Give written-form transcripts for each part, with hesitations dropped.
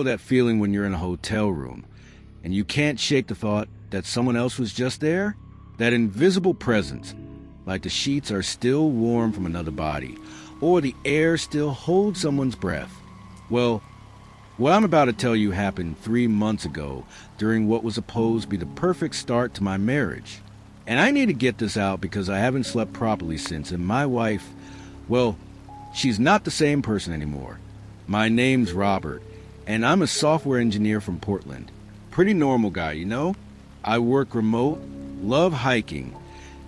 know that feeling when you're in a hotel room and you can't shake the thought that someone else was just there? That invisible presence, like the sheets are still warm from another body, or the air still holds someone's breath. Well, what I'm about to tell you happened 3 months ago during what was supposed to be the perfect start to my marriage. And I need to get this out because I haven't slept properly since, and my wife, well, she's not the same person anymore. My name's Robert, and I'm a software engineer from Portland. Pretty normal guy, you know? I work remote, love hiking,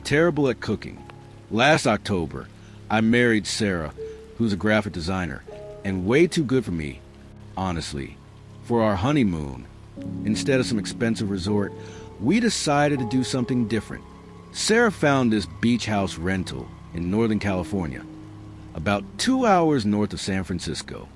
terrible at cooking. Last October, I married Sarah, who's a graphic designer, and way too good for me, honestly. For our honeymoon, instead of some expensive resort, we decided to do something different. Sarah found this beach house rental in Northern California, about 2 hours north of San Francisco.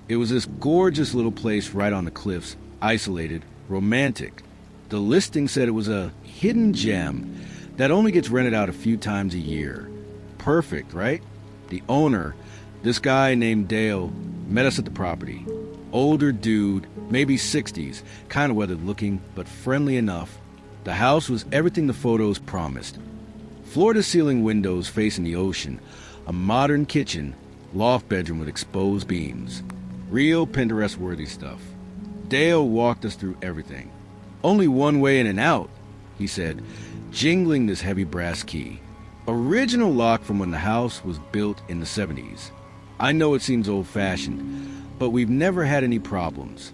It was this gorgeous little place right on the cliffs, isolated, romantic. The listing said it was a hidden gem that only gets rented out a few times a year. Perfect, right? The owner, this guy named Dale, met us at the property. Older dude, maybe 60s, kind of weathered looking, but friendly enough. The house was everything the photos promised. Floor-to-ceiling windows facing the ocean, a modern kitchen, loft bedroom with exposed beams. Real Pinterest-worthy stuff. Dale walked us through everything. Only one way in and out, he said, jingling this heavy brass key. Original lock from when the house was built in the 70s. I know it seems old-fashioned, but we've never had any problems.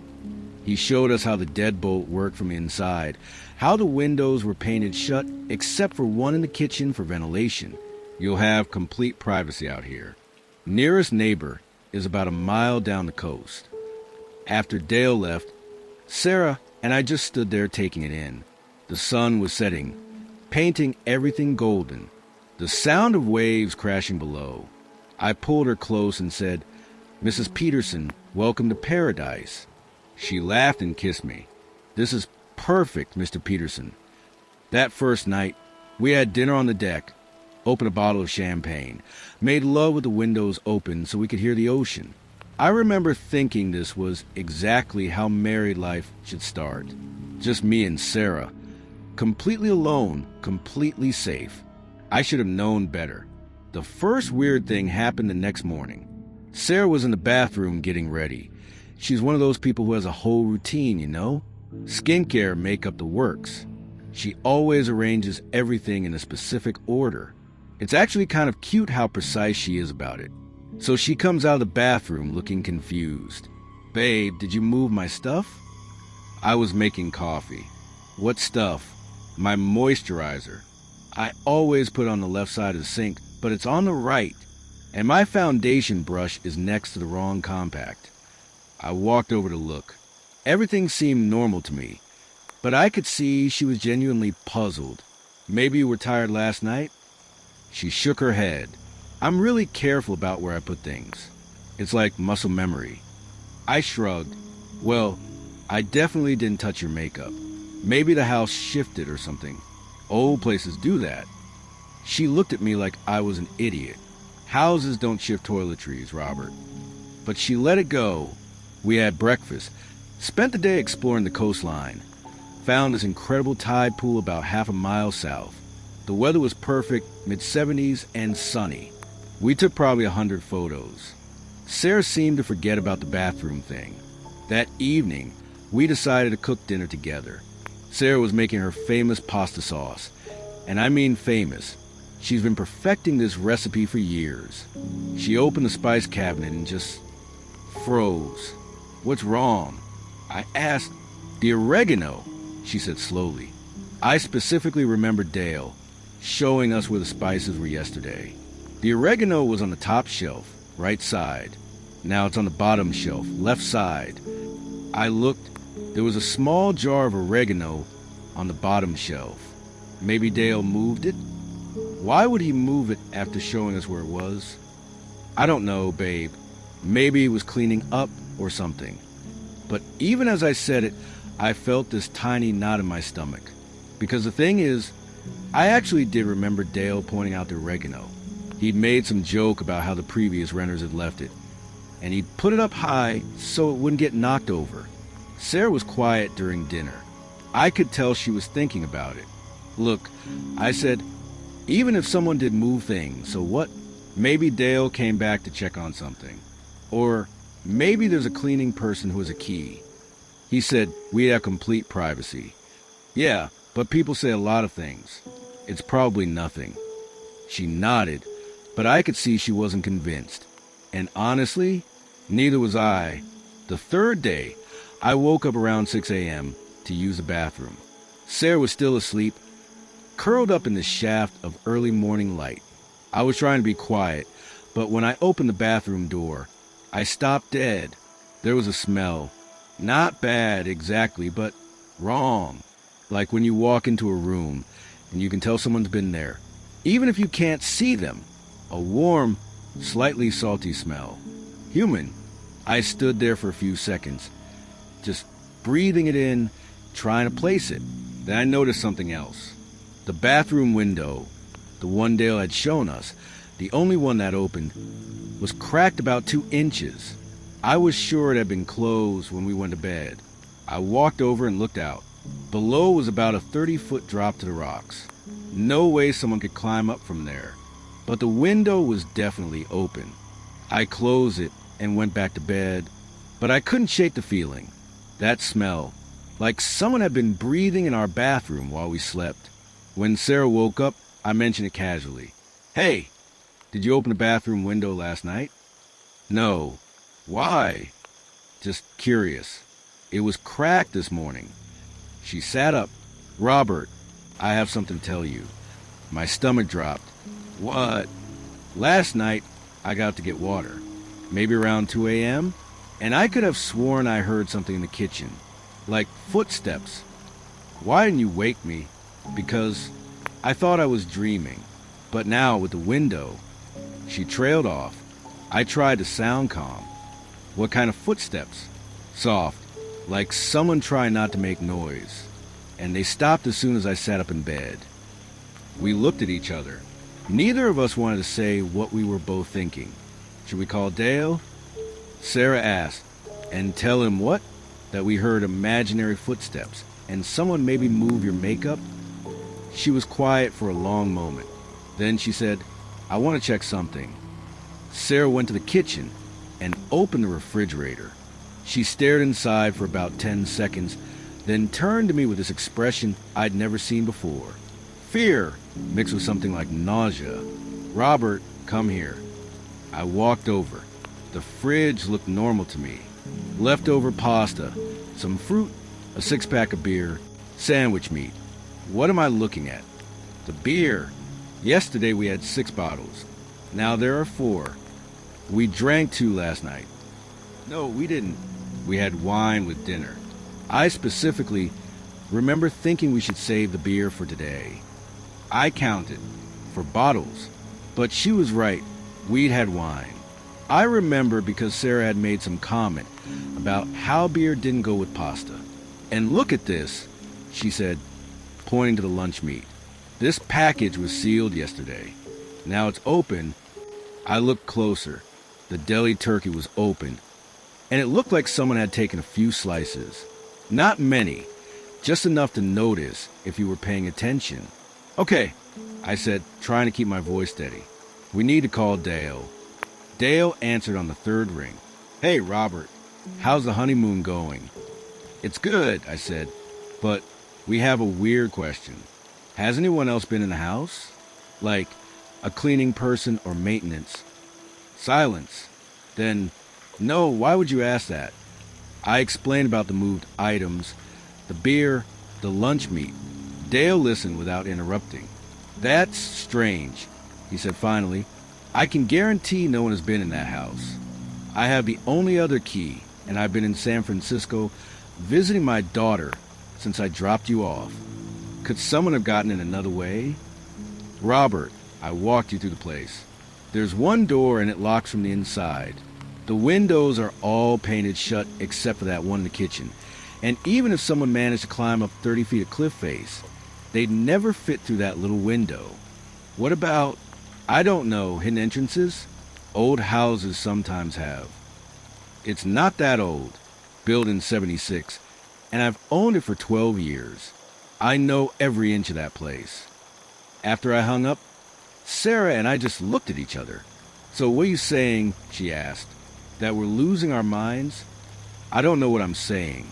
He showed us how the deadbolt worked from inside, how the windows were painted shut except for one in the kitchen for ventilation. You'll have complete privacy out here. Nearest neighbor is about a mile down the coast. After Dale left, Sarah and I just stood there taking it in. The sun was setting, painting everything golden. The sound of waves crashing below. I pulled her close and said, "Mrs. Peterson, welcome to paradise." She laughed and kissed me. "This is perfect, Mr. Peterson." That first night, we had dinner on the deck, opened a bottle of champagne, made love with the windows open so we could hear the ocean. I remember thinking this was exactly how married life should start. Just me and Sarah. Completely alone, completely safe. I should have known better. The first weird thing happened the next morning. Sarah was in the bathroom getting ready. She's one of those people who has a whole routine, you know? Skincare, makeup, the works. She always arranges everything in a specific order. It's actually kind of cute how precise she is about it. So she comes out of the bathroom looking confused. "Babe, did you move my stuff?" I was making coffee. "What stuff?" "My moisturizer. I always put it on the left side of the sink, but it's on the right. And my foundation brush is next to the wrong compact." I walked over to look. Everything seemed normal to me, but I could see she was genuinely puzzled. "Maybe you were tired last night?" She shook her head. I'm really careful about where I put things. It's like muscle memory. I shrugged. "Well, I definitely didn't touch your makeup. Maybe the house shifted or something. Old places do that." She looked at me like I was an idiot. "Houses don't shift toiletries, Robert." But she let it go. We had breakfast, spent the day exploring the coastline, found this incredible tide pool about half a mile south. The weather was perfect, mid-70s and sunny. We took probably 100 photos. Sarah seemed to forget about the bathroom thing. That evening, we decided to cook dinner together. Sarah was making her famous pasta sauce, and I mean famous. She's been perfecting this recipe for years. She opened the spice cabinet and just froze. "What's wrong?" I asked. "The oregano," she said slowly. I specifically remember Dale showing us where the spices were yesterday. The oregano was on the top shelf, right side. Now it's on the bottom shelf, left side. I looked. There was a small jar of oregano on the bottom shelf. Maybe Dale moved it? Why would he move it after showing us where it was? I don't know, babe. Maybe he was cleaning up or something. But even as I said it, I felt this tiny knot in my stomach. Because the thing is, I actually did remember Dale pointing out the oregano. He'd made some joke about how the previous renters had left it, and he'd put it up high so it wouldn't get knocked over. Sarah was quiet during dinner. I could tell she was thinking about it. Look, I said, even if someone did move things, so what? Maybe Dale came back to check on something. Or maybe there's a cleaning person who has a key. He said we have complete privacy. Yeah, but people say a lot of things. It's probably nothing. She nodded, but I could see she wasn't convinced. And honestly, neither was I. The third day, I woke up around 6 a.m. to use the bathroom. Sarah was still asleep, curled up in the shaft of early morning light. I was trying to be quiet, but when I opened the bathroom door, I stopped dead. There was a smell. Not bad exactly, but wrong. Like when you walk into a room and you can tell someone's been there, even if you can't see them. A warm, slightly salty smell. Human. I stood there for a few seconds, just breathing it in, trying to place it. Then I noticed something else. The bathroom window, the one Dale had shown us, the only one that opened, was cracked about 2 inches. I was sure it had been closed when we went to bed. I walked over and looked out. Below was about a 30-foot drop to the rocks. No way someone could climb up from there. But the window was definitely open. I closed it and went back to bed, but I couldn't shake the feeling. That smell, like someone had been breathing in our bathroom while we slept. When Sarah woke up, I mentioned it casually. Hey, did you open the bathroom window last night? No. Why? Just curious. It was cracked this morning. She sat up. Robert, I have something to tell you. My stomach dropped. What? Last night, I got to get water. Maybe around 2 a.m., and I could have sworn I heard something in the kitchen. Like footsteps. Why didn't you wake me? Because I thought I was dreaming. But now, with the window, she trailed off. I tried to sound calm. What kind of footsteps? Soft, like someone trying not to make noise. And they stopped as soon as I sat up in bed. We looked at each other. Neither of us wanted to say what we were both thinking. Should we call Dale? Sarah asked. And tell him what? That we heard imaginary footsteps and someone maybe move your makeup? She was quiet for a long moment. Then she said, I want to check something. Sarah went to the kitchen and opened the refrigerator. She stared inside for about 10 seconds, then turned to me with this expression I'd never seen before. Fear, mixed with something like nausea. Robert, come here. I walked over. The fridge looked normal to me. Leftover pasta, some fruit, a 6-pack of beer, sandwich meat. What am I looking at? The beer. Yesterday we had 6 bottles. Now there are 4. We drank 2 last night. No, we didn't. We had wine with dinner. I specifically remember thinking we should save the beer for today. I counted for bottles, but she was right. We'd had wine. I remember because Sarah had made some comment about how beer didn't go with pasta. And look at this, she said, pointing to the lunch meat. This package was sealed yesterday. Now it's open. I looked closer. The deli turkey was open, and it looked like someone had taken a few slices. Not many, just enough to notice if you were paying attention. Okay, I said, trying to keep my voice steady. We need to call Dale. Dale answered on the 3rd ring. Hey, Robert, how's the honeymoon going? It's good, I said, but we have a weird question. Has anyone else been in the house? Like a cleaning person or maintenance? Silence. Then, no, why would you ask that? I explained about the moved items, the beer, the lunch meat. Dale listened without interrupting. That's strange, he said finally. I can guarantee no one has been in that house. I have the only other key, and I've been in San Francisco visiting my daughter since I dropped you off. Could someone have gotten in another way? Robert, I walked you through the place. There's one door and it locks from the inside. The windows are all painted shut except for that one in the kitchen. And even if someone managed to climb up 30 feet of cliff face, they'd never fit through that little window. What about, I don't know, hidden entrances? Old houses sometimes have. It's not that old, built in '76, and I've owned it for 12 years. I know every inch of that place. After I hung up, Sarah and I just looked at each other. "So what are you saying," she asked, "that we're losing our minds?" I don't know what I'm saying.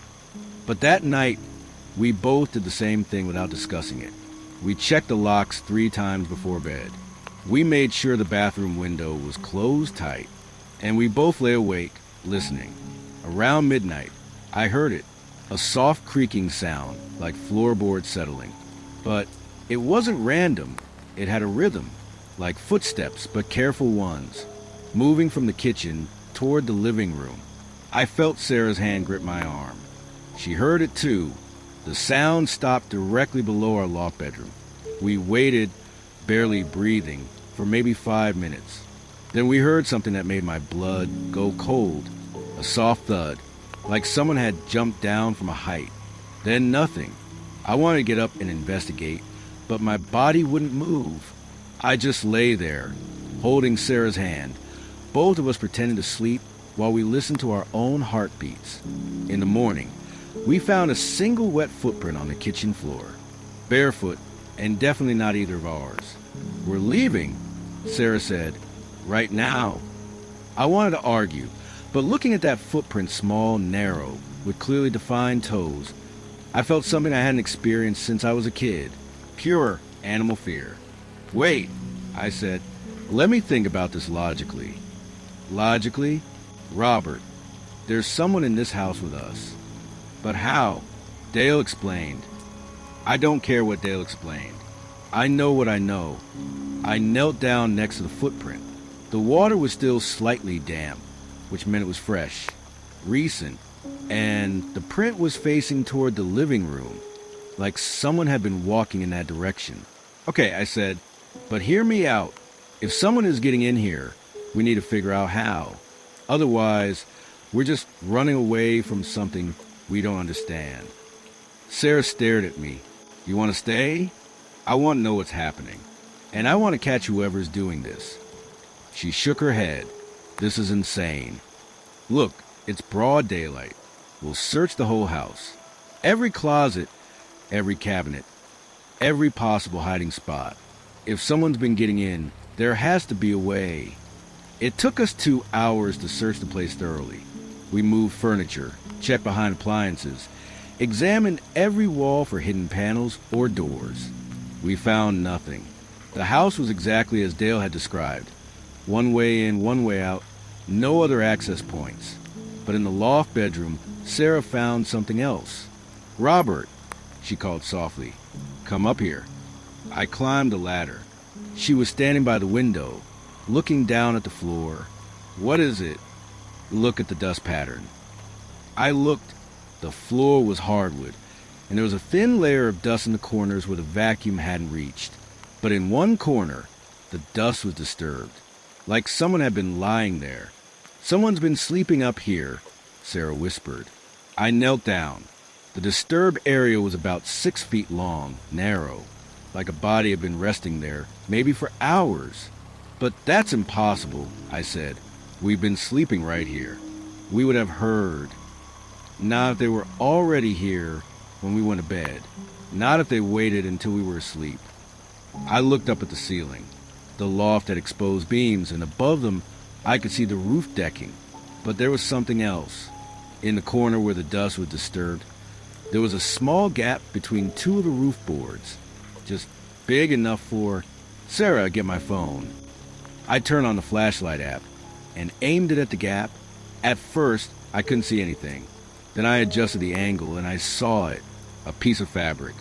But that night, we both did the same thing without discussing it. We checked the locks 3 times before bed. We made sure the bathroom window was closed tight, and we both lay awake, listening. Around midnight, I heard it, a soft creaking sound, like floorboards settling. But it wasn't random. It had a rhythm, like footsteps, but careful ones, moving from the kitchen toward the living room. I felt Sarah's hand grip my arm. She heard it too. The sound stopped directly below our loft bedroom. We waited, barely breathing, for maybe 5 minutes. Then we heard something that made my blood go cold. A soft thud, like someone had jumped down from a height. Then nothing. I wanted to get up and investigate, but my body wouldn't move. I just lay there, holding Sarah's hand, both of us pretending to sleep while we listened to our own heartbeats. In the morning, we found a single wet footprint on the kitchen floor. Barefoot, and definitely not either of ours. "We're leaving," Sarah said. "Right now." I wanted to argue, but looking at that footprint, small, narrow, with clearly defined toes, I felt something I hadn't experienced since I was a kid. Pure animal fear. "Wait," I said. "Let me think about this logically." Logically? "Robert, there's someone in this house with us." "But how?" Dale explained. I don't care what Dale explained. I know what I know. I knelt down next to the footprint. The water was still slightly damp, which meant it was fresh, recent, and the print was facing toward the living room, like someone had been walking in that direction. "Okay," I said, "but hear me out. If someone is getting in here, we need to figure out how. Otherwise, we're just running away from something we don't understand." Sarah stared at me. "You want to stay? I want to know what's happening. And I want to catch whoever's doing this." She shook her head. "This is insane. Look, it's broad daylight. We'll search the whole house. Every closet, every cabinet, every possible hiding spot. If someone's been getting in, there has to be a way." It took us 2 hours to search the place thoroughly. We moved furniture, checked behind appliances, examined every wall for hidden panels or doors. We found nothing. The house was exactly as Dale had described. One way in, one way out, no other access points. But in the loft bedroom, Sarah found something else. "Robert," she called softly, "come up here." I climbed the ladder. She was standing by the window, looking down at the floor. "What is it?" "Look at the dust pattern." I looked. The floor was hardwood, and there was a thin layer of dust in the corners where the vacuum hadn't reached. But in one corner, the dust was disturbed, like someone had been lying there. "Someone's been sleeping up here," Sarah whispered. I knelt down. The disturbed area was about 6 feet long, narrow, like a body had been resting there, maybe for hours. "But that's impossible," I said. "We've been sleeping right here. We would have heard." Not if they were already here when we went to bed. Not if they waited until we were asleep. I looked up at the ceiling. The loft had exposed beams, and above them I could see the roof decking. But there was something else. In the corner where the dust was disturbed, there was a small gap between 2 of the roof boards, just big enough for... "Sarah, get my phone." I turned on the flashlight app and aimed it at the gap. At first, I couldn't see anything. Then I adjusted the angle and I saw it. A piece of fabric.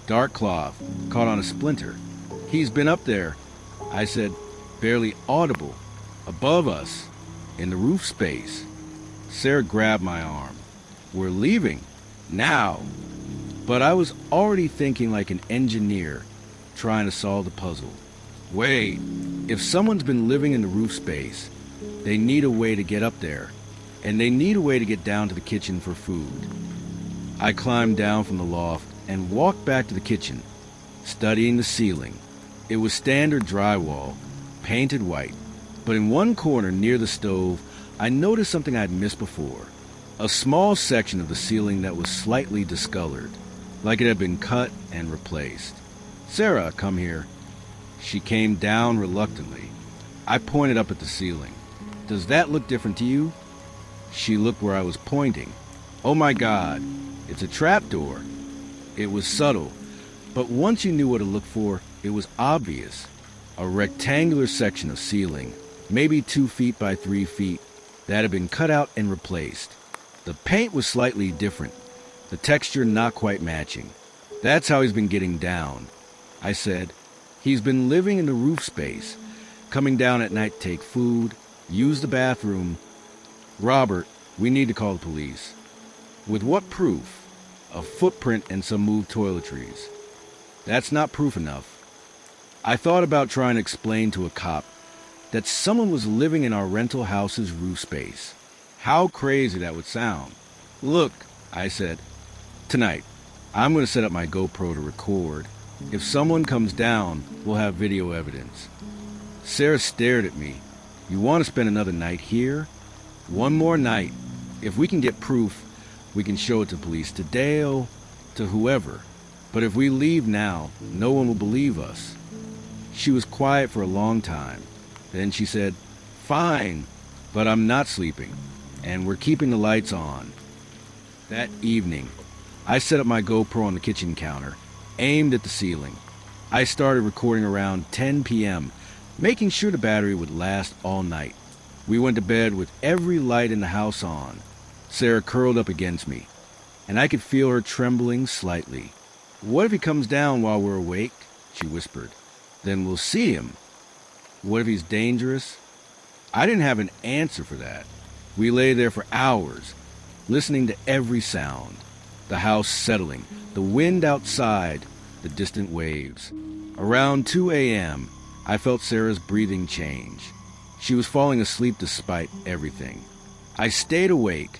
Dark cloth, caught on a splinter. "He's been up there," I said, barely audible. "Above us, in the roof space." Sarah grabbed my arm. "We're leaving. Now." But I was already thinking like an engineer, trying to solve the puzzle. "Wait, if someone's been living in the roof space, they need a way to get up there. And they need a way to get down to the kitchen for food." I climbed down from the loft and walked back to the kitchen, studying the ceiling. It was standard drywall, painted white, but in one corner near the stove, I noticed something I'd missed before. A small section of the ceiling that was slightly discolored, like it had been cut and replaced. "Sarah, come here." She came down reluctantly. I pointed up at the ceiling. "Does that look different to you?" She looked where I was pointing. "Oh my God, it's a trapdoor." It was subtle, but once you knew what to look for, it was obvious. A rectangular section of ceiling, maybe 2 feet by 3 feet, that had been cut out and replaced. The paint was slightly different, the texture not quite matching. "That's how he's been getting down," I said. "He's been living in the roof space, coming down at night to take food, use the bathroom." "Robert, we need to call the police." "With what proof?" "A footprint and some moved toiletries." "That's not proof enough." I thought about trying to explain to a cop that someone was living in our rental house's roof space. How crazy that would sound. "Look," I said, "tonight, I'm going to set up my GoPro to record. If someone comes down, we'll have video evidence." Sarah stared at me. "You want to spend another night here?" "One more night. If we can get proof, we can show it to police, to Dale, to whoever. But if we leave now, no one will believe us." She was quiet for a long time. Then she said, "Fine, but I'm not sleeping, and we're keeping the lights on." That evening, I set up my GoPro on the kitchen counter, aimed at the ceiling. I started recording around 10 p.m., making sure the battery would last all night. We went to bed with every light in the house on. Sarah curled up against me, and I could feel her trembling slightly. "What if he comes down while we're awake?" she whispered. "Then we'll see him." "What if he's dangerous?" I didn't have an answer for that. We lay there for hours, listening to every sound. The house settling, the wind outside, the distant waves. Around 2 a.m., I felt Sarah's breathing change. She was falling asleep despite everything. I stayed awake,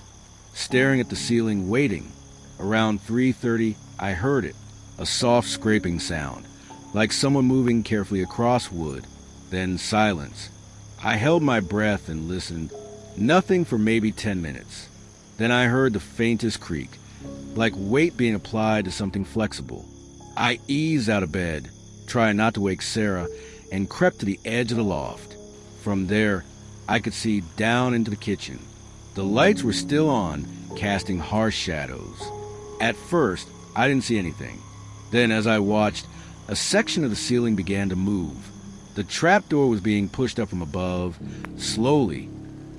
staring at the ceiling, waiting. Around 3:30, I heard it, a soft scraping sound, like someone moving carefully across wood. Then silence. I held my breath and listened. Nothing for maybe 10 minutes. Then I heard the faintest creak, like weight being applied to something flexible. I eased out of bed, trying not to wake Sarah, and crept to the edge of the loft. From there, I could see down into the kitchen. The lights were still on, casting harsh shadows. At first, I didn't see anything. Then, as I watched, a section of the ceiling began to move. The trapdoor was being pushed up from above, slowly,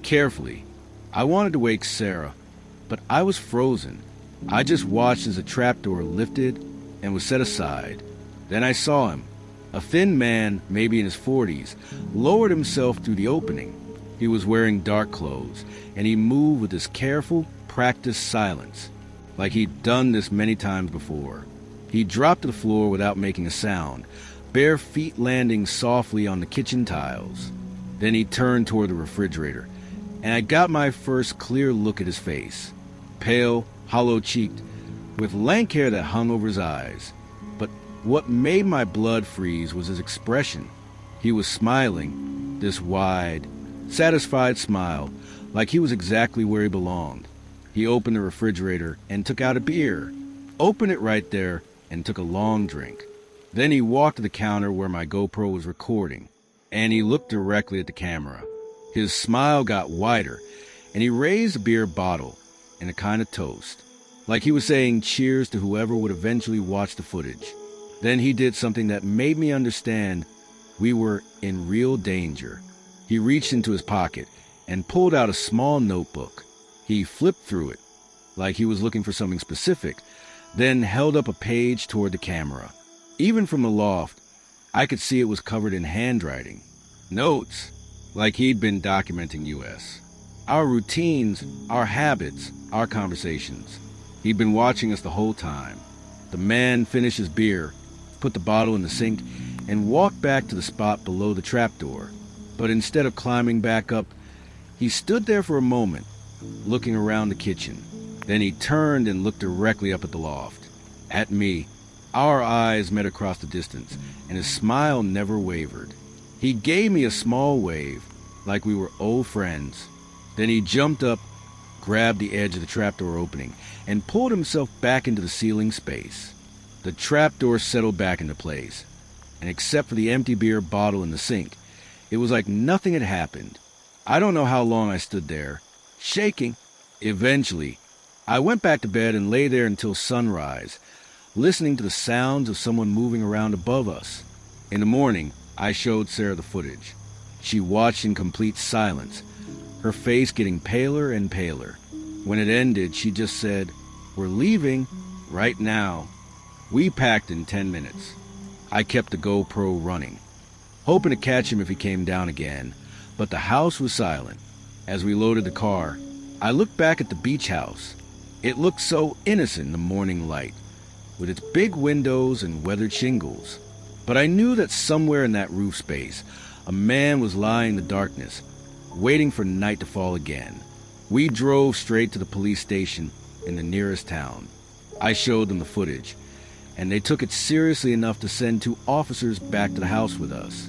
carefully. I wanted to wake Sarah, but I was frozen. I just watched as the trapdoor lifted and was set aside. Then I saw him. A thin man, maybe in his 40s, lowered himself through the opening. He was wearing dark clothes, and he moved with this careful, practiced silence, like he'd done this many times before. He dropped to the floor without making a sound, bare feet landing softly on the kitchen tiles. Then he turned toward the refrigerator, and I got my first clear look at his face. Pale, hollow-cheeked, with lank hair that hung over his eyes. But what made my blood freeze was his expression. He was smiling, this wide, satisfied smile, like he was exactly where he belonged. He opened the refrigerator and took out a beer, opened it right there, and took a long drink. Then he walked to the counter where my GoPro was recording, and he looked directly at the camera. His smile got wider, and he raised a beer bottle in a kind of toast, like he was saying cheers to whoever would eventually watch the footage. Then he did something that made me understand we were in real danger. He reached into his pocket and pulled out a small notebook. He flipped through it, like he was looking for something specific, then held up a page toward the camera. Even from the loft, I could see it was covered in handwriting. Notes, like he'd been documenting us. Our routines, our habits, our conversations. He'd been watching us the whole time. The man finished his beer, put the bottle in the sink, and walked back to the spot below the trapdoor. But instead of climbing back up, he stood there for a moment, looking around the kitchen. Then he turned and looked directly up at the loft. At me. Our eyes met across the distance, and his smile never wavered. He gave me a small wave, like we were old friends. Then he jumped up, grabbed the edge of the trapdoor opening and pulled himself back into the ceiling space. The trapdoor settled back into place, and except for the empty beer bottle in the sink, it was like nothing had happened. I don't know how long I stood there, shaking. Eventually, I went back to bed and lay there until sunrise, listening to the sounds of someone moving around above us. In the morning, I showed Sarah the footage. She watched in complete silence, her face getting paler and paler. When it ended, she just said, "We're leaving right now." We packed in 10 minutes. I kept the GoPro running, hoping to catch him if he came down again, but the house was silent. As we loaded the car, I looked back at the beach house. It looked so innocent in the morning light, with its big windows and weathered shingles. But I knew that somewhere in that roof space, a man was lying in the darkness, waiting for night to fall again. We drove straight to the police station in the nearest town. I showed them the footage, and they took it seriously enough to send 2 officers back to the house with us.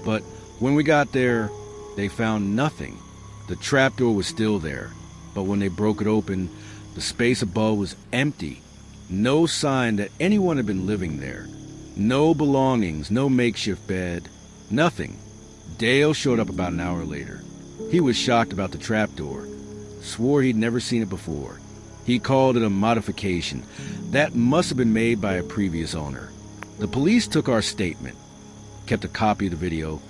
But when we got there, they found nothing. The trapdoor was still there, but when they broke it open, the space above was empty. No sign that anyone had been living there. No belongings, no makeshift bed, nothing. Dale showed up about an hour later. He was shocked about the trapdoor, swore he'd never seen it before. He called it a modification that must have been made by a previous owner. The police took our statement, kept a copy of the video,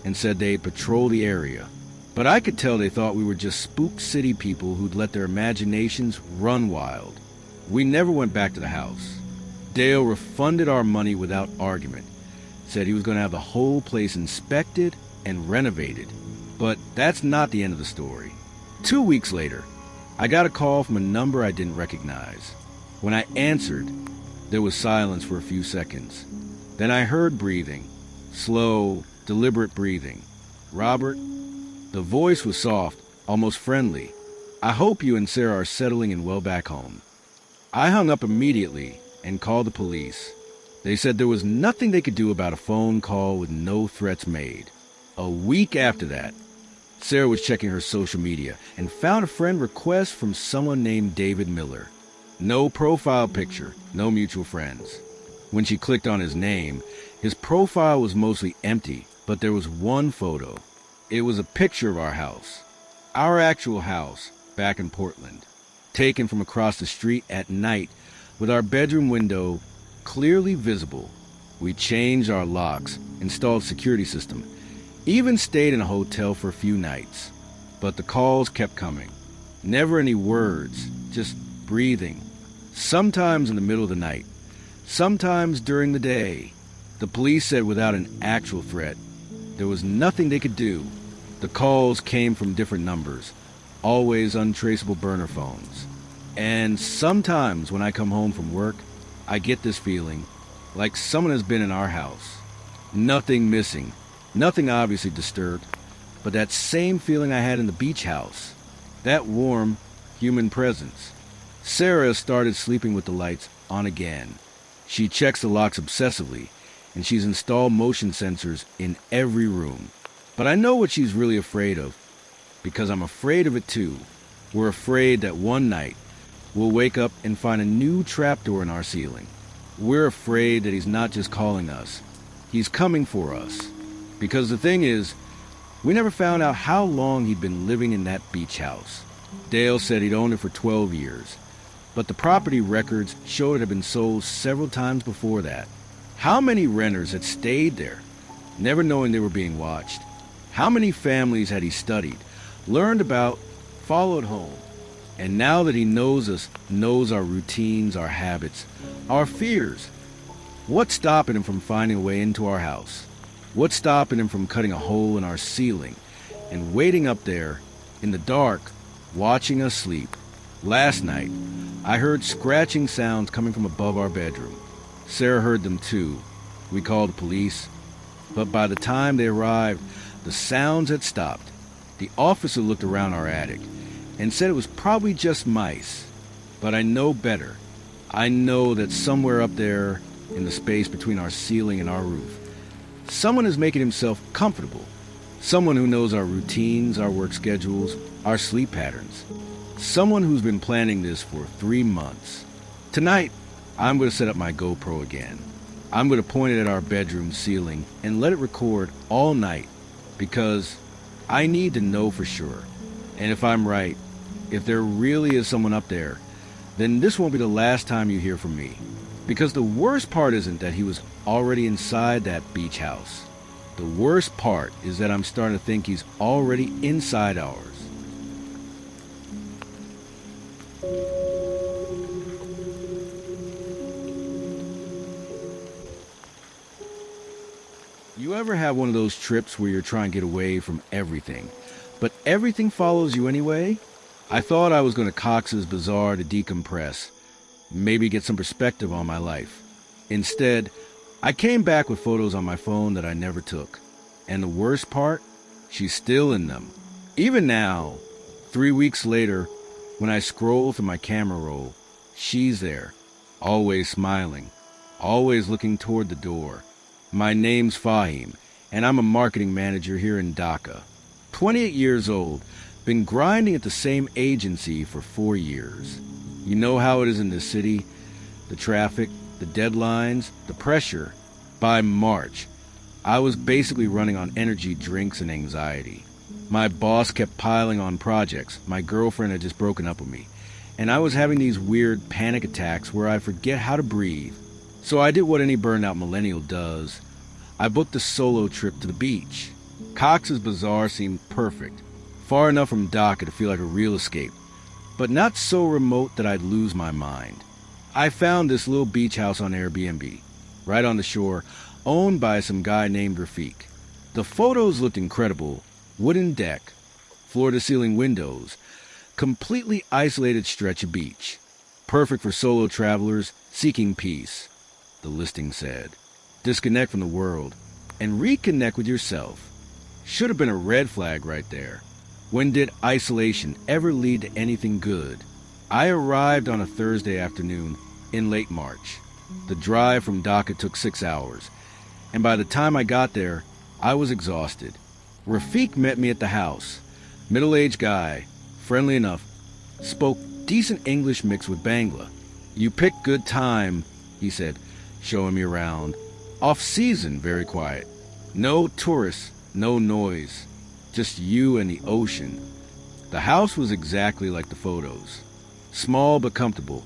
and said they'd patrol the area. But I could tell they thought we were just spook city people who'd let their imaginations run wild. We never went back to the house. Dale refunded our money without argument, said he was going to have the whole place inspected and renovated. But that's not the end of the story. 2 weeks later, I got a call from a number I didn't recognize. When I answered, there was silence for a few seconds. Then I heard breathing, slow, deliberate breathing. "Robert?" The voice was soft, almost friendly. "I hope you and Sarah are settling in well back home." I hung up immediately and called the police. They said there was nothing they could do about a phone call with no threats made. A week after that, Sarah was checking her social media and found a friend request from someone named David Miller. No profile picture, no mutual friends. When she clicked on his name, his profile was mostly empty, but there was one photo. It was a picture of our house. Our actual house, back in Portland. Taken from across the street at night, with our bedroom window clearly visible. We changed our locks, installed a security system, even stayed in a hotel for a few nights. But the calls kept coming. Never any words, just breathing. Sometimes in the middle of the night, sometimes during the day. The police said without an actual threat, there was nothing they could do. The calls came from different numbers, always untraceable burner phones. And sometimes when I come home from work, I get this feeling like someone has been in our house. Nothing missing, nothing obviously disturbed, but that same feeling I had in the beach house. That warm, human presence. Sarah started sleeping with the lights on again. She checks the locks obsessively, and she's installed motion sensors in every room. But I know what she's really afraid of, because I'm afraid of it too. We're afraid that one night we'll wake up and find a new trapdoor in our ceiling. We're afraid that he's not just calling us, he's coming for us. Because the thing is, we never found out how long he'd been living in that beach house. Dale said he'd owned it for 12 years, but the property records showed it had been sold several times before that. How many renters had stayed there, never knowing they were being watched? How many families had he studied, learned about, followed home? And now that he knows us, knows our routines, our habits, our fears, what's stopping him from finding a way into our house? What's stopping him from cutting a hole in our ceiling and waiting up there in the dark, watching us sleep? Last night, I heard scratching sounds coming from above our bedroom. Sarah heard them too. We called the police, but by the time they arrived, the sounds had stopped. The officer looked around our attic and said it was probably just mice. But I know better. I know that somewhere up there in the space between our ceiling and our roof, someone is making himself comfortable. Someone who knows our routines, our work schedules, our sleep patterns. Someone who's been planning this for 3 months. Tonight, I'm going to set up my GoPro again. I'm going to point it at our bedroom ceiling and let it record all night because I need to know for sure. And if I'm right, if there really is someone up there, then this won't be the last time you hear from me. Because the worst part isn't that he was already inside that beach house. The worst part is that I'm starting to think he's already inside ours. You ever have one of those trips where you're trying to get away from everything, but everything follows you anyway? I thought I was going to Cox's Bazaar to decompress, maybe get some perspective on my life. Instead, I came back with photos on my phone that I never took. And the worst part? She's still in them. Even now, 3 weeks later, when I scroll through my camera roll, she's there, always smiling, always looking toward the door. My name's Fahim, and I'm a marketing manager here in Dhaka. 28 years old, been grinding at the same agency for 4 years. You know how it is in this city? The traffic, the deadlines, the pressure. By March, I was basically running on energy drinks and anxiety. My boss kept piling on projects. My girlfriend had just broken up with me. And I was having these weird panic attacks where I forget how to breathe. So I did what any burned-out millennial does. I booked a solo trip to the beach. Cox's Bazaar seemed perfect, far enough from Dhaka to feel like a real escape, but not so remote that I'd lose my mind. I found this little beach house on Airbnb, right on the shore, owned by some guy named Rafiq. The photos looked incredible. Wooden deck, floor-to-ceiling windows, completely isolated stretch of beach. Perfect for solo travelers seeking peace, the listing said. Disconnect from the world and reconnect with yourself. Should have been a red flag right there. When did isolation ever lead to anything good? I arrived on a Thursday afternoon in late March. The drive from Dhaka took 6 hours, and by the time I got there, I was exhausted. Rafiq met me at the house. Middle-aged guy, friendly enough, spoke decent English mixed with Bangla. You picked good time, he said, showing me around. Off-season, very quiet. No tourists, no noise. Just you and the ocean. The house was exactly like the photos. Small but comfortable,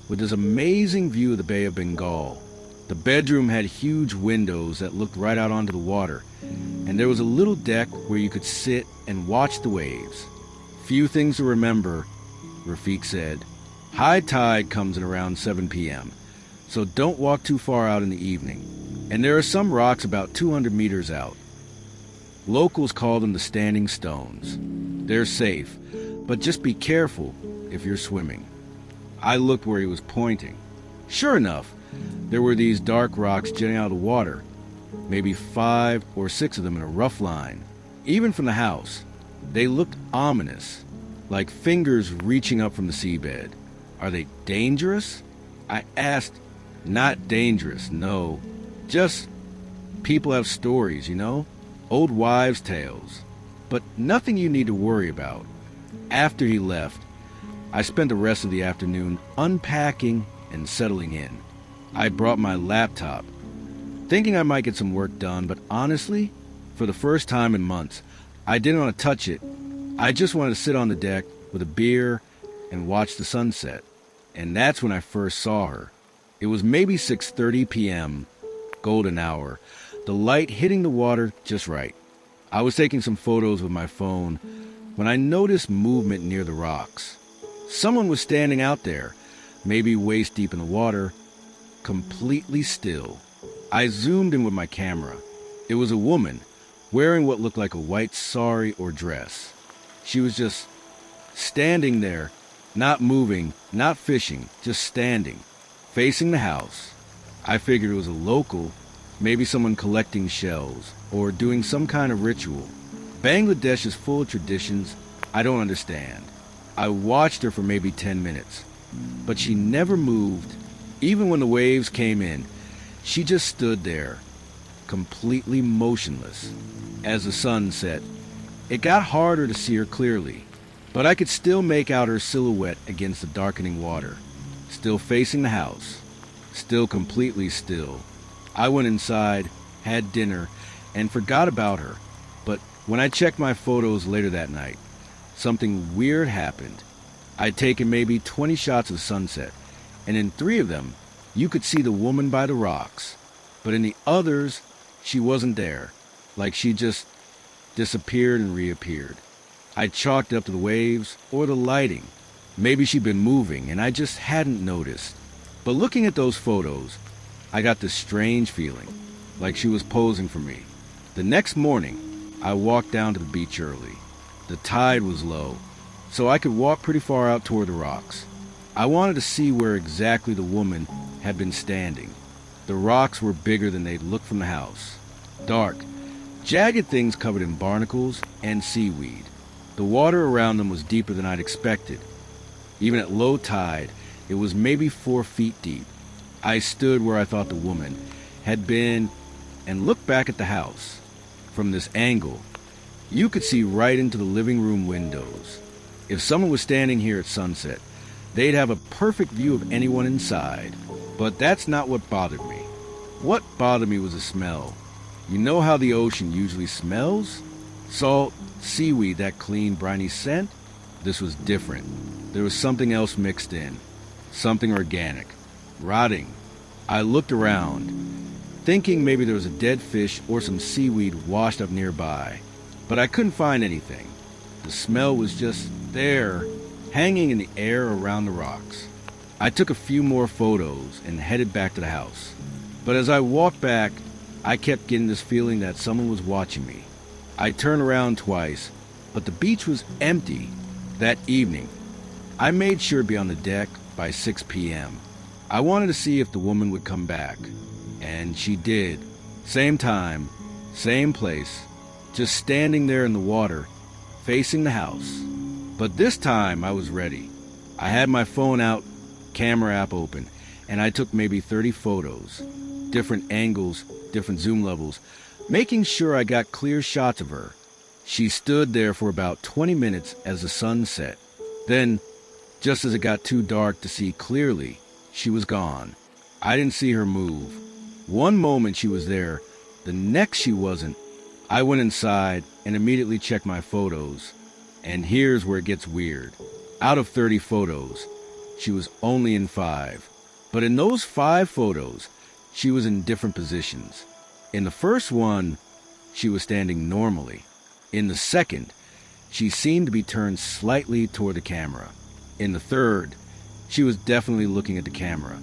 with this amazing view of the Bay of Bengal. The bedroom had huge windows that looked right out onto the water, and there was a little deck where you could sit and watch the waves. Few things to remember, Rafiq said. High tide comes at around 7 p.m., so don't walk too far out in the evening. And there are some rocks about 200 meters out. Locals call them the standing stones. They're safe, but just be careful if you're swimming. I looked where he was pointing. Sure enough, there were these dark rocks jutting out of the water, maybe 5 or 6 of them in a rough line. Even from the house, they looked ominous, like fingers reaching up from the seabed. Are they dangerous? I asked. Not dangerous, no. Just people have stories, you know? Old wives' tales. But nothing you need to worry about. After he left, I spent the rest of the afternoon unpacking and settling in. I brought my laptop, thinking I might get some work done, but honestly, for the first time in months, I didn't want to touch it. I just wanted to sit on the deck with a beer and watch the sunset. And that's when I first saw her. It was maybe 6:30 p.m., golden hour, the light hitting the water just right. I was taking some photos with my phone when I noticed movement near the rocks. Someone was standing out there, maybe waist deep in the water, completely still. I zoomed in with my camera. It was a woman, wearing what looked like a white sari or dress. She was just standing there, not moving, not fishing, just standing, facing the house. I figured it was a local, maybe someone collecting shells or doing some kind of ritual. Bangladesh is full of traditions I don't understand. I watched her for maybe 10 minutes, but she never moved. Even when the waves came in, she just stood there, completely motionless. As the sun set, it got harder to see her clearly, but I could still make out her silhouette against the darkening water, still facing the house, still completely still. I went inside, had dinner, and forgot about her. But when I checked my photos later that night, something weird happened. I'd taken maybe 20 shots of sunset, and in 3 of them, you could see the woman by the rocks. But in the others, she wasn't there, like she just disappeared and reappeared. I chalked it up to the waves or the lighting. Maybe she'd been moving and I just hadn't noticed. But looking at those photos, I got this strange feeling, like she was posing for me. The next morning, I walked down to the beach early. The tide was low, so I could walk pretty far out toward the rocks. I wanted to see where exactly the woman had been standing. The rocks were bigger than they'd looked from the house. Dark, jagged things covered in barnacles and seaweed. The water around them was deeper than I'd expected. Even at low tide, it was maybe 4 feet deep. I stood where I thought the woman had been and looked back at the house. From this angle, you could see right into the living room windows. If someone was standing here at sunset, they'd have a perfect view of anyone inside. But that's not what bothered me. What bothered me was the smell. You know how the ocean usually smells? Salt, seaweed, that clean, briny scent? This was different. There was something else mixed in. Something organic. Rotting. I looked around, thinking maybe there was a dead fish or some seaweed washed up nearby. But I couldn't find anything. The smell was just there, hanging in the air around the rocks. I took a few more photos and headed back to the house. But as I walked back, I kept getting this feeling that someone was watching me. I turned around twice, but the beach was empty. That evening, I made sure to be on the deck by 6 p.m. I wanted to see if the woman would come back. And she did. Same time, same place, just standing there in the water, facing the house. But this time I was ready. I had my phone out, camera app open, and I took maybe 30 photos. Different angles, different zoom levels, making sure I got clear shots of her. She stood there for about 20 minutes as the sun set. Then, just as it got too dark to see clearly, she was gone. I didn't see her move. One moment she was there, the next she wasn't. I went inside and immediately checked my photos. And here's where it gets weird. Out of 30 photos, she was only in 5. But in those 5 photos, she was in different positions. In the first one, she was standing normally. In the second, she seemed to be turned slightly toward the camera. In the third, she was definitely looking at the camera.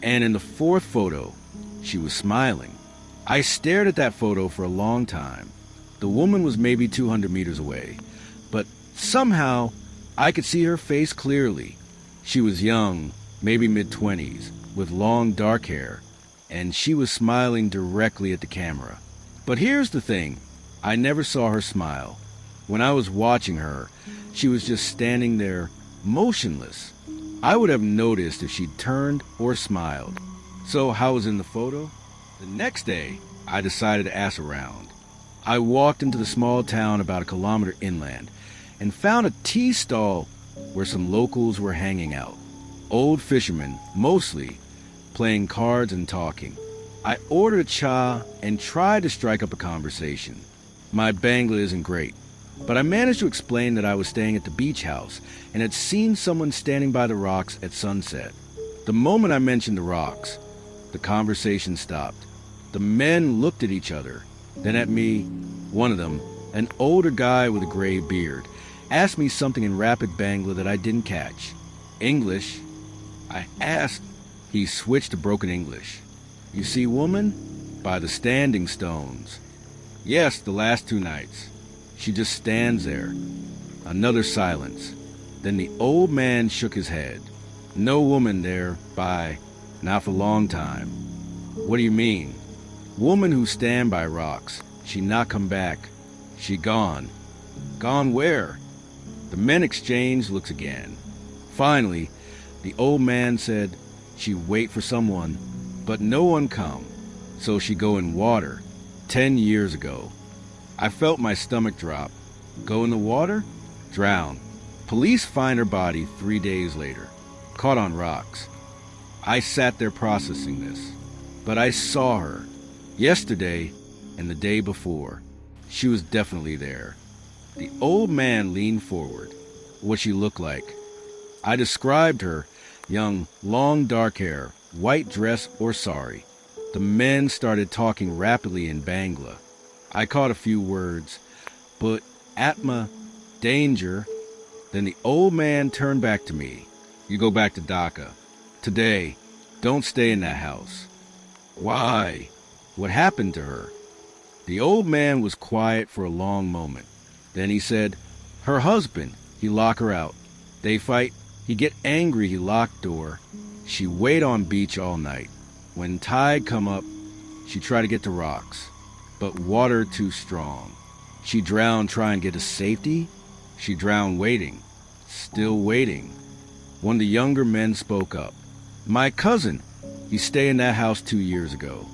And in the fourth photo, she was smiling. I stared at that photo for a long time. The woman was maybe 200 meters away, but somehow I could see her face clearly. She was young, maybe mid-20s, with long dark hair, and she was smiling directly at the camera. But here's the thing, I never saw her smile. When I was watching her, she was just standing there, motionless. I would have noticed if she'd turned or smiled. So how was in the photo? The next day, I decided to ask around. I walked into the small town about a kilometer inland and found a tea stall where some locals were hanging out. Old fishermen, mostly, playing cards and talking. I ordered a cha and tried to strike up a conversation. My Bangla isn't great, but I managed to explain that I was staying at the beach house and had seen someone standing by the rocks at sunset. The moment I mentioned the rocks, the conversation stopped. The men looked at each other, then at me. One of them, an older guy with a gray beard, asked me something in rapid Bangla that I didn't catch. English? I asked. He switched to broken English. You see, woman? By the standing stones. Yes, the last 2 nights. She just stands there. Another silence. Then the old man shook his head. No woman there, not for a long time. What do you mean? Woman who stand by rocks. She not come back. She gone. Gone where? The men exchanged looks again. Finally, the old man said she wait for someone, but no one come. So she go in water. 10 years ago. I felt my stomach drop. Go in the water? Drown. Police find her body 3 days later, caught on rocks. I sat there processing this, but I saw her yesterday and the day before. She was definitely there. The old man leaned forward. What she looked like. I described her: young, long dark hair, white dress or sari. The men started talking rapidly in Bangla. I caught a few words, but Atma, danger. Then the old man turned back to me. You go back to Dhaka. Today. Don't stay in that house. Why? What happened to her? The old man was quiet for a long moment. Then he said, her husband, he lock her out. They fight, he get angry, he lock door. She wait on beach all night. When tide come up, she try to get to rocks, but water too strong. She drowned trying to get to safety. She drowned waiting, still waiting. One of the younger men spoke up. My cousin, he stay in that house 2 years ago.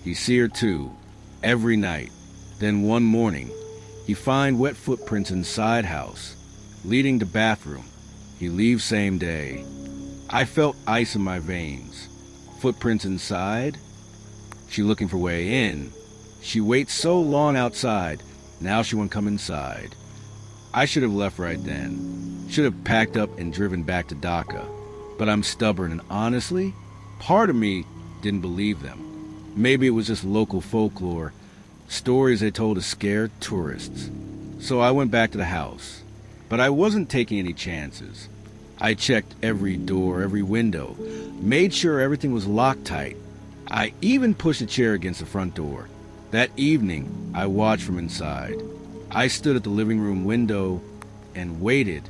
He see her too, every night. Then one morning, he find wet footprints inside house, leading to bathroom. He leave same day. I felt ice in my veins. Footprints inside? She looking for way in. She waits so long outside, now she won't come inside. I should have left right then. Should have packed up and driven back to Dhaka. But I'm stubborn, and honestly, part of me didn't believe them. Maybe it was just local folklore, stories they told to scare tourists. So I went back to the house. But I wasn't taking any chances. I checked every door, every window, made sure everything was locked tight. I even pushed a chair against the front door. That evening, I watched from inside. I stood at the living room window and waited.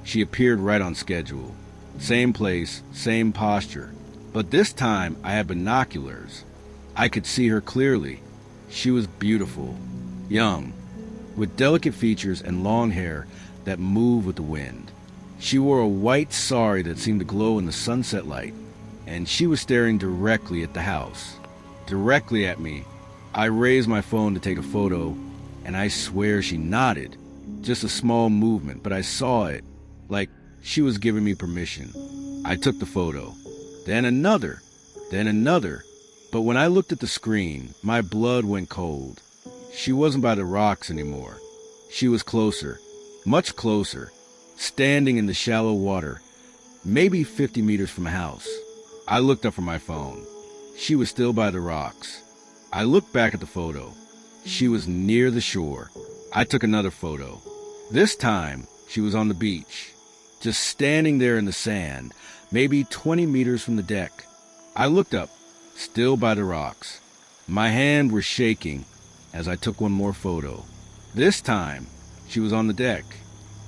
She appeared right on schedule. Same place, same posture. But this time, I had binoculars. I could see her clearly. She was beautiful, young, with delicate features and long hair that moved with the wind. She wore a white sari that seemed to glow in the sunset light, and she was staring directly at the house. Directly at me. I raised my phone to take a photo, and I swear she nodded. Just a small movement, but I saw it, like she was giving me permission. I took the photo. Then another. But when I looked at the screen, my blood went cold. She wasn't by the rocks anymore. She was closer, much closer, standing in the shallow water, maybe 50 meters from the house. I looked up from my phone. She was still by the rocks. I looked back at the photo. She was near the shore. I took another photo. This time, she was on the beach, just standing there in the sand, maybe 20 meters from the deck. I looked up, still by the rocks. My hand was shaking as I took one more photo. This time, she was on the deck,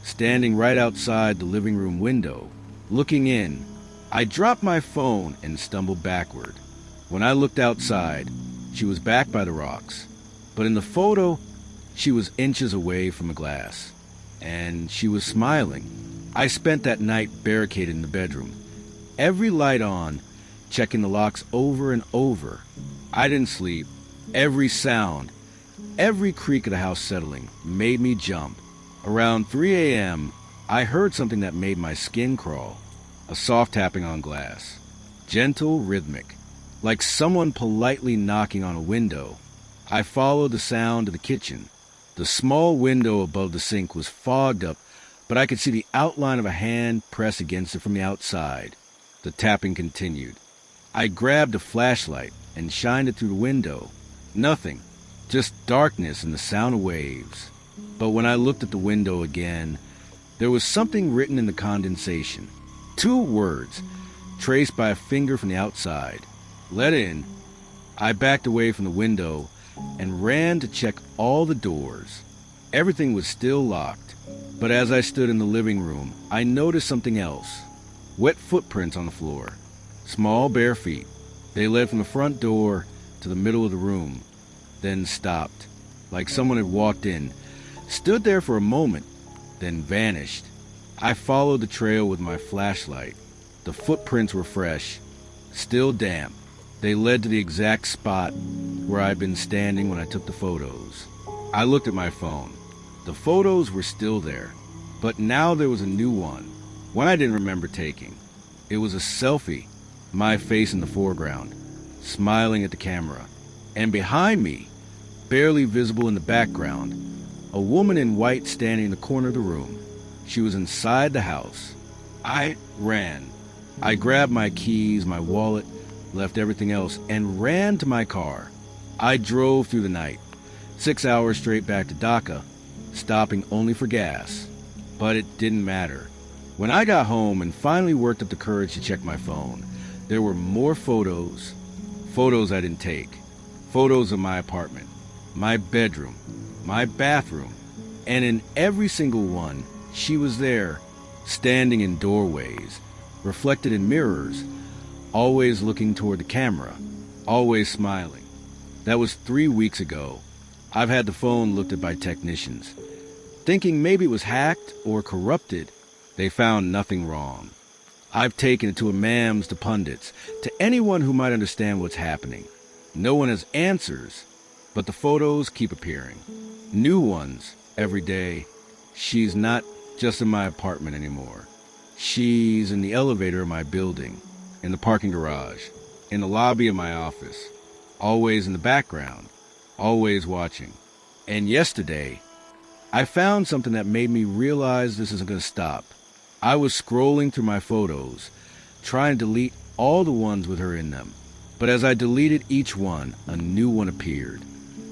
standing right outside the living room window, looking in. I dropped my phone and stumbled backward. When I looked outside, she was back by the rocks. But in the photo, she was inches away from the glass. And she was smiling. I spent that night barricaded in the bedroom, every light on, checking the locks over and over. I didn't sleep. Every sound, every creak of the house settling made me jump. Around 3 a.m., I heard something that made my skin crawl. A soft tapping on glass. Gentle, rhythmic, like someone politely knocking on a window. I followed the sound to the kitchen. The small window above the sink was fogged up, but I could see the outline of a hand press against it from the outside. The tapping continued. I grabbed a flashlight and shined it through the window. Nothing, just darkness and the sound of waves. But when I looked at the window again, there was something written in the condensation. 2 words, traced by a finger from the outside. Let in. I backed away from the window and ran to check all the doors. Everything was still locked. But as I stood in the living room, I noticed something else. Wet footprints on the floor. Small bare feet. They led from the front door to the middle of the room, then stopped, like someone had walked in, stood there for a moment, then vanished. I followed the trail with my flashlight. The footprints were fresh, still damp. They led to the exact spot where I'd been standing when I took the photos. I looked at my phone. The photos were still there, But now there was a new one I didn't remember taking. It was a selfie, my face in the foreground, smiling at the camera. And behind me, barely visible in the background, a woman in white standing in the corner of the room. She was inside the house. I ran. I grabbed my keys, my wallet, left everything else, and ran to my car. I drove through the night, 6 hours straight back to Dhaka, stopping only for gas. But it didn't matter. When I got home and finally worked up the courage to check my phone, there were more photos I didn't take, photos of my apartment, my bedroom, my bathroom, and in every single one, she was there, standing in doorways, reflected in mirrors, always looking toward the camera, always smiling. That was 3 weeks ago. I've had the phone looked at by technicians. Thinking maybe it was hacked or corrupted, they found nothing wrong. I've taken it to imams, to pundits, to anyone who might understand what's happening. No one has answers, but the photos keep appearing. New ones every day. She's not just in my apartment anymore. She's in the elevator of my building, in the parking garage, in the lobby of my office, always in the background, always watching. And yesterday, I found something that made me realize this isn't going to stop. I was scrolling through my photos, trying to delete all the ones with her in them. But as I deleted each one, a new one appeared.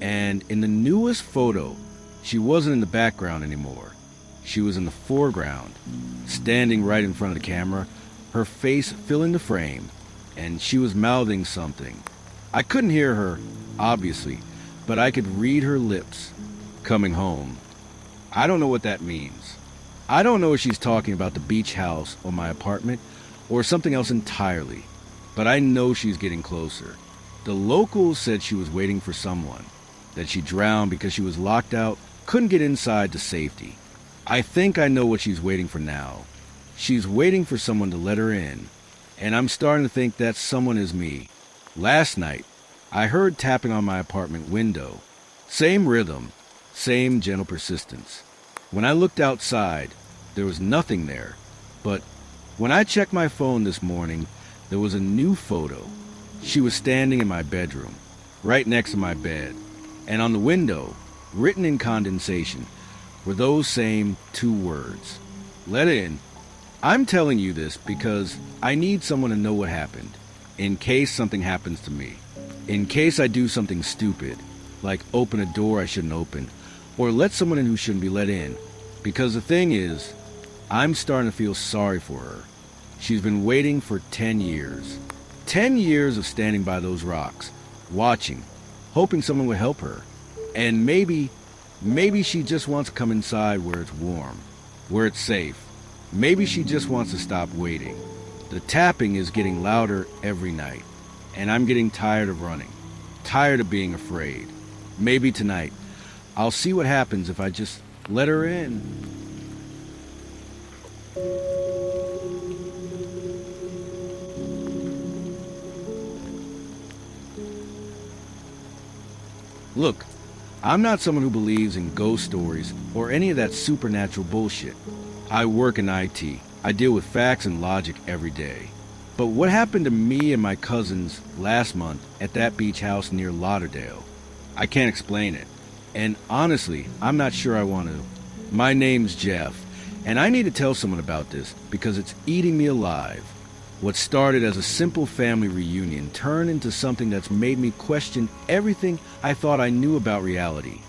And in the newest photo, she wasn't in the background anymore. She was in the foreground, standing right in front of the camera, her face filling the frame, and she was mouthing something. I couldn't hear her, obviously, but I could read her lips. Coming home. I don't know what that means. I don't know if she's talking about the beach house or my apartment or something else entirely, but I know she's getting closer. The locals said she was waiting for someone, that she drowned because she was locked out, couldn't get inside to safety. I think I know what she's waiting for now. She's waiting for someone to let her in, and I'm starting to think that someone is me. Last night, I heard tapping on my apartment window. Same rhythm, same gentle persistence. When I looked outside, there was nothing there. But when I checked my phone this morning, there was a new photo. She was standing in my bedroom, right next to my bed. And on the window, written in condensation, were those same 2 words. Let in. I'm telling you this because I need someone to know what happened, in case something happens to me. In case I do something stupid, like open a door I shouldn't open, or let someone in who shouldn't be let in. Because the thing is, I'm starting to feel sorry for her. She's been waiting for 10 years. 10 years of standing by those rocks, watching, hoping someone would help her. And maybe she just wants to come inside where it's warm, where it's safe. Maybe she just wants to stop waiting. The tapping is getting louder every night, and I'm getting tired of running, tired of being afraid. Maybe tonight, I'll see what happens if I just let her in. Look, I'm not someone who believes in ghost stories or any of that supernatural bullshit. I work in IT. I deal with facts and logic every day. But what happened to me and my cousins last month at that beach house near Lauderdale? I can't explain it. And honestly, I'm not sure I want to. My name's Jeff, and I need to tell someone about this because it's eating me alive. What started as a simple family reunion turned into something that's made me question everything I thought I knew about reality.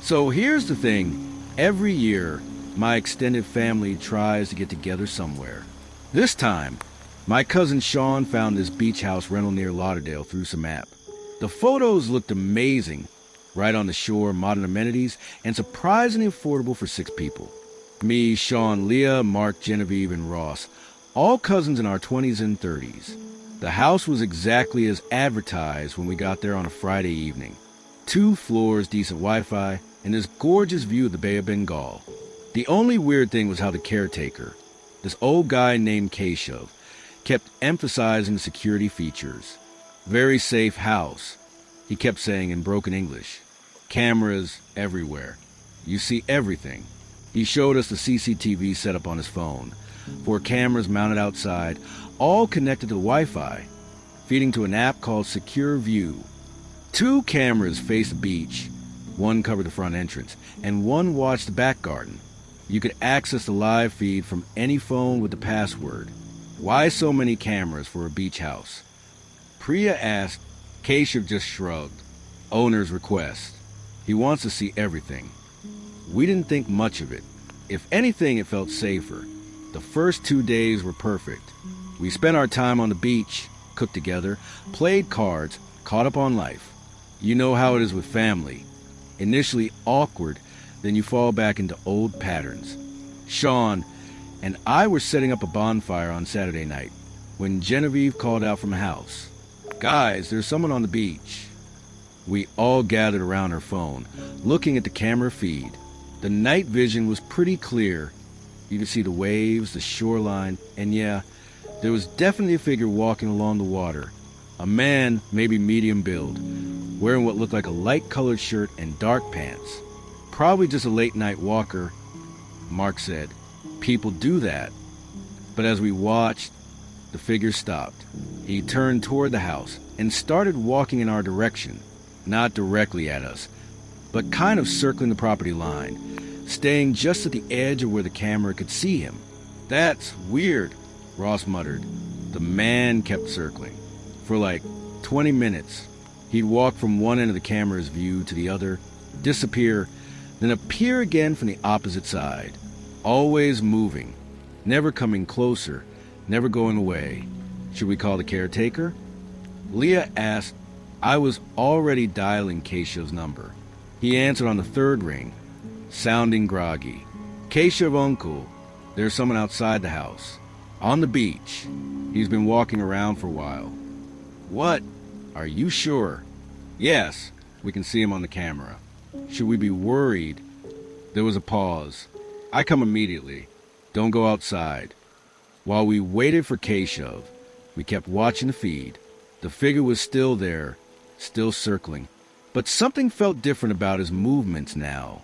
So here's the thing. Every year, my extended family tries to get together somewhere. This time, my cousin Sean found this beach house rental near Lauderdale through some app. The photos looked amazing. Right on the shore, modern amenities, and surprisingly affordable for 6 people. Me, Sean, Leah, Mark, Genevieve, and Ross. All cousins in our 20s and 30s. The house was exactly as advertised when we got there on a Friday evening. 2 floors, decent Wi-Fi, and this gorgeous view of the Bay of Bengal. The only weird thing was how the caretaker, this old guy named Keshav, kept emphasizing security features. Very safe house, he kept saying in broken English. Cameras everywhere. You see everything. He showed us the CCTV setup on his phone. 4 cameras mounted outside, all connected to Wi-Fi, feeding to an app called Secure View. 2 cameras faced the beach. One covered the front entrance, and one watched the back garden. You could access the live feed from any phone with the password. Why so many cameras for a beach house? Priya asked. Keshav just shrugged. Owner's request. He wants to see everything. We didn't think much of it. If anything, it felt safer. The first 2 days were perfect. We spent our time on the beach, cooked together, played cards, caught up on life. You know how it is with family. Initially awkward, then you fall back into old patterns. Sean and I were setting up a bonfire on Saturday night when Genevieve called out from the house. Guys, there's someone on the beach. We all gathered around her phone, looking at the camera feed. The night vision was pretty clear. You could see the waves, the shoreline, and yeah, there was definitely a figure walking along the water. A man, maybe medium build, wearing what looked like a light-colored shirt and dark pants. Probably just a late-night walker, Mark said. People do that. But as we watched, the figure stopped. He turned toward the house and started walking in our direction. Not directly at us, but kind of circling the property line, staying just at the edge of where the camera could see him. That's weird, Ross muttered. The man kept circling. For like 20 minutes, he'd walk from one end of the camera's view to the other, disappear, then appear again from the opposite side. Always moving, never coming closer, never going away. Should we call the caretaker? Leah asked. I was already dialing Keshav's number. He answered on the 3rd ring, sounding groggy. Keshav, uncle, there's someone outside the house. On the beach. He's been walking around for a while. What? Are you sure? Yes, we can see him on the camera. Should we be worried? There was a pause. I come immediately. Don't go outside. While we waited for Keshav, we kept watching the feed. The figure was still there, still circling. But something felt different about his movements now.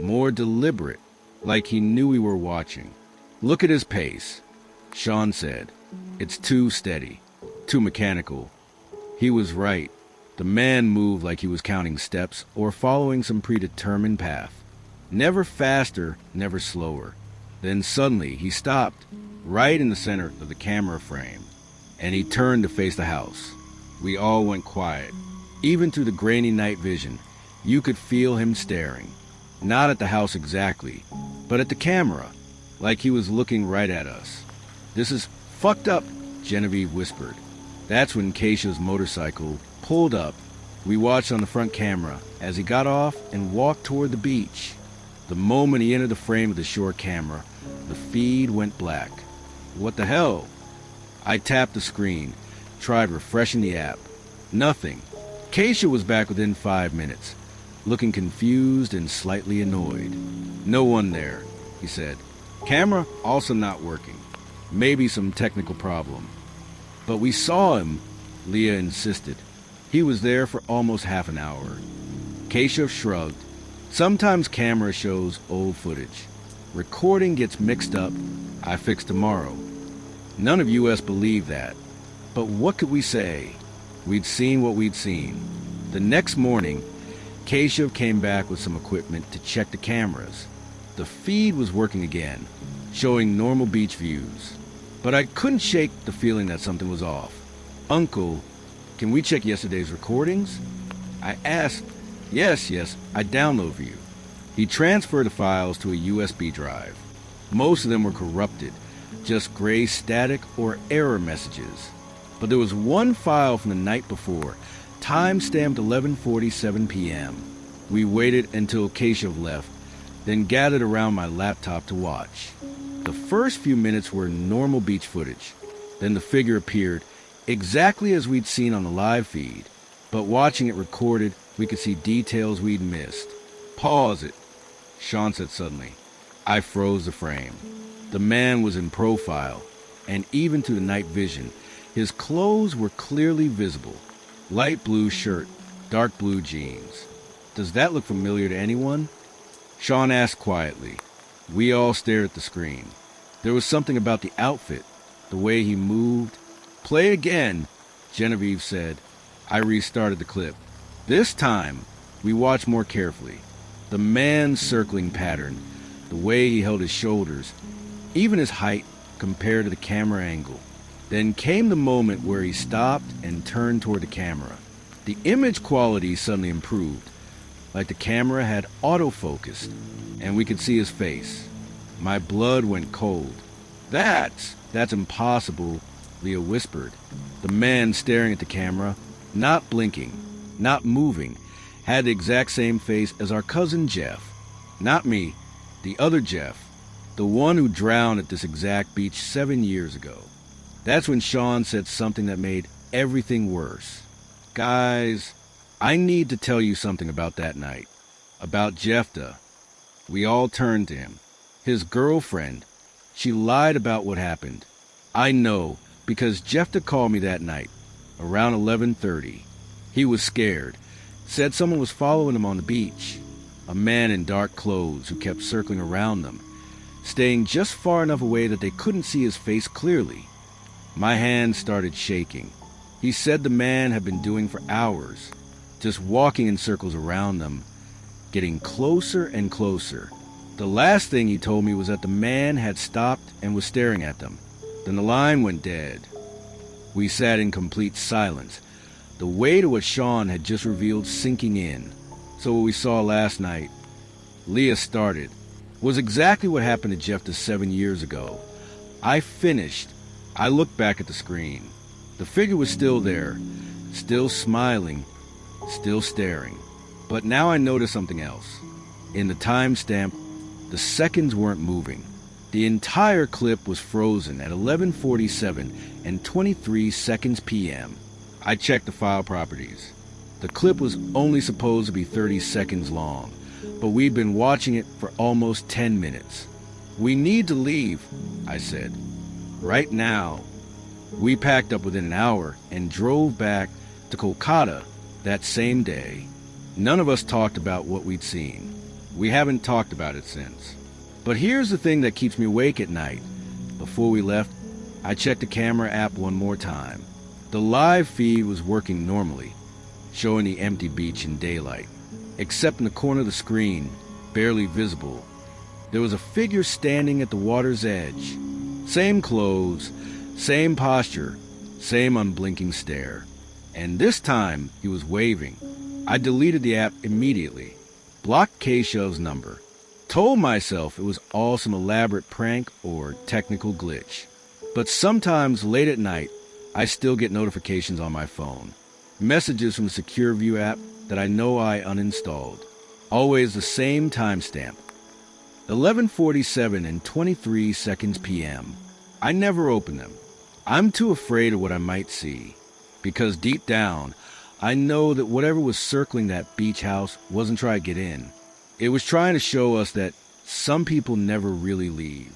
More deliberate, like he knew we were watching. Look at his pace, Sean said. It's too steady, too mechanical. He was right. The man moved like he was counting steps or following some predetermined path. Never faster, never slower. Then suddenly he stopped, right in the center of the camera frame, and he turned to face the house. We all went quiet. Even through the grainy night vision, you could feel him staring. Not at the house exactly, but at the camera, like he was looking right at us. This is fucked up, Genevieve whispered. That's when Keshav's motorcycle pulled up. We watched on the front camera as he got off and walked toward the beach. The moment he entered the frame of the short camera, the feed went black. What the hell? I tapped the screen, tried refreshing the app. Nothing. Keshav was back within 5 minutes, looking confused and slightly annoyed. No one there, he said. Camera also not working. Maybe some technical problem. But we saw him, Leah insisted. He was there for almost half an hour. Keshav shrugged. Sometimes camera shows old footage. Recording gets mixed up. I fix tomorrow. None of us believed that. But what could we say? We'd seen what we'd seen. The next morning, Keshav came back with some equipment to check the cameras. The feed was working again, showing normal beach views. But I couldn't shake the feeling that something was off. Uncle, can we check yesterday's recordings? I asked. Yes, I download for you. He transferred the files to a USB drive. Most of them were corrupted, just gray static or error messages. But there was one file from the night before, time-stamped 11:47 p.m. We waited until Keshav left, then gathered around my laptop to watch. The first few minutes were normal beach footage. Then the figure appeared, exactly as we'd seen on the live feed. But watching it recorded, we could see details we'd missed. Pause it, Sean said suddenly. I froze the frame. The man was in profile, and even through the night vision, his clothes were clearly visible. Light blue shirt, dark blue jeans. Does that look familiar to anyone? Sean asked quietly. We all stared at the screen. There was something about the outfit, the way he moved. "Play again," Genevieve said. I restarted the clip. This time, we watched more carefully. The man's circling pattern, the way he held his shoulders, even his height compared to the camera angle. Then came the moment where he stopped and turned toward the camera. The image quality suddenly improved, like the camera had autofocused, and we could see his face. My blood went cold. That's impossible," Leah whispered. The man staring at the camera, not blinking, not moving, had the exact same face as our cousin Jeff. Not me, the other Jeff, the one who drowned at this exact beach 7 years ago. That's when Sean said something that made everything worse. "Guys, I need to tell you something about that night. About Jefta." We all turned to him. His girlfriend. She lied about what happened. I know, because Jefta called me that night, around 11:30. He was scared. Said someone was following him on the beach. A man in dark clothes who kept circling around them, staying just far enough away that they couldn't see his face clearly. My hand started shaking. He said the man had been doing for hours, just walking in circles around them, getting closer and closer. The last thing he told me was that the man had stopped and was staring at them. Then the line went dead. We sat in complete silence, the weight of what Sean had just revealed sinking in. So what we saw last night, Leah started, was exactly what happened to Jefta 7 years ago. I finished. I looked back at the screen. The figure was still there, still smiling, still staring. But now I noticed something else. In the timestamp, the seconds weren't moving. The entire clip was frozen at 11:47 and 23 seconds p.m. I checked the file properties. The clip was only supposed to be 30 seconds long, but we'd been watching it for almost 10 minutes. "We need to leave," I said. "Right now." We packed up within an hour and drove back to Kolkata that same day. None of us talked about what we'd seen. We haven't talked about it since. But here's the thing that keeps me awake at night. Before we left, I checked the camera app one more time. The live feed was working normally, showing the empty beach in daylight. Except in the corner of the screen, barely visible, there was a figure standing at the water's edge. Same clothes, same posture, same unblinking stare. And this time, he was waving. I deleted the app immediately. Blocked Keshav's number. Told myself it was all some elaborate prank or technical glitch. But sometimes late at night, I still get notifications on my phone. Messages from the Secure View app that I know I uninstalled. Always the same timestamp. 11:47 and 23 seconds p.m. I never open them. I'm too afraid of what I might see. Because deep down, I know that whatever was circling that beach house wasn't trying to get in. It was trying to show us that some people never really leave.